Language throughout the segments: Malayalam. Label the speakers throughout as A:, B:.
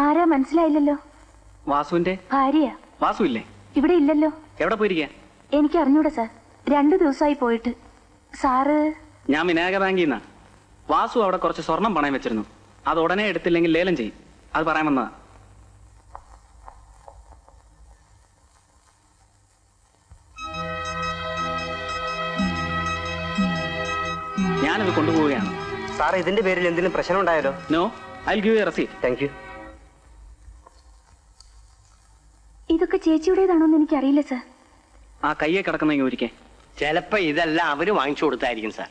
A: ആരാ മനസ്സിലായില്ലല്ലോ?
B: വാസുവിന്റെ
A: ഭാര്യ.
B: വാസു ഇല്ലേ?
A: ഇവിടെ ഇല്ലല്ലോ.
B: എവിടെ പോയിരിക്കാ?
A: എനിക്ക് അറിഞ്ഞൂടാ സാർ, 2 ദിവസമായി പോയിട്ട്. സാറ്?
B: ഞാൻ വിനായക ബാങ്കിൽ നിന്നാ. വാസു അവിടെ കുറച്ച് സ്വർണം പണയം വെച്ചിരുന്നു. അത് ഉടനെ എടുത്തില്ലെങ്കിൽ ലേലം ചെയ്യും. അത് പറയാൻ വന്നതാ. ഞാനത് കൊണ്ടുപോവുകയാണ്.
C: സാർ, ഇതിന്റെ പേരിൽ എന്തെങ്കിലും പ്രശ്നം ഉണ്ടായാലോ?
B: No, I give you a receipt.
C: Thank you.
A: ഇതൊക്കെ ചേച്ചിയുടേതാണോന്ന് എനിക്കറിയില്ല സാർ.
B: ആ കയ്യെ കിടക്കുന്ന ഒരിക്കേ.
C: ചിലപ്പോ ഇതെല്ലാം അവര് വാങ്ങിച്ചു കൊടുത്തായിരിക്കും സാർ.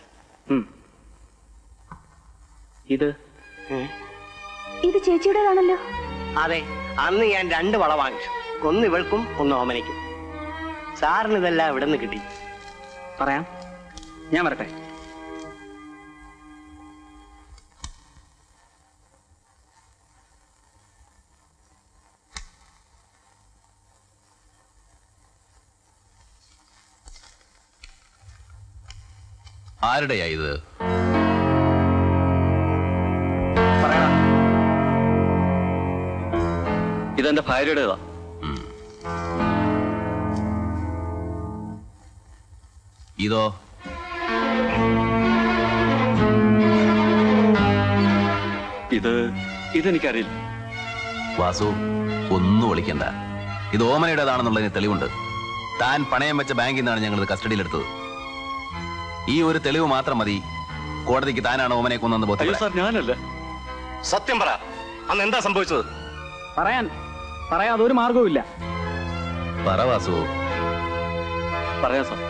A: ഇത് ചേച്ചിയുടേതാണല്ലോ.
C: അതെ, അന്ന് ഞാൻ 2 വള വാങ്ങിച്ചു. ഒന്ന് ഇവൾക്കും ഒന്ന് ഓമനയ്ക്കും. സാറിന് ഇതെല്ലാം ഇവിടെ നിന്ന് കിട്ടി.
B: പറയാം, ഞാൻ വരട്ടെ.
D: ആരുടെയാ ഇത്?
B: പറയടാ. ഇതെന്റെ ഭാര്യയുടേതാ.
D: ഇതോ?
B: ഇതെനിക്കറിയില്ല.
D: വാസു, ഒന്നും വിളിക്കണ്ട. ഇത് ഓമനയുടേതാണെന്നുള്ളതിന് തെളിവുണ്ട്. താൻ പണയം വെച്ച ബാങ്കിൽ നിന്നാണ് ഞങ്ങൾ കസ്റ്റഡിയിലെടുത്തത്. ഈ ഒരു തെളിവ് മാത്രം മതി കോടതിക്ക് താനാണ് ഓമനെ കൊന്നെന്ന് ബോധ്യപ്പെടാൻ.
B: ഞാനല്ല.
E: സത്യം പറ, അന്ന് എന്താ സംഭവിച്ചത്?
B: പറയാൻ അതൊരു മാർഗവും ഇല്ല.
D: പറ വാസു.
B: പറയാം സാർ.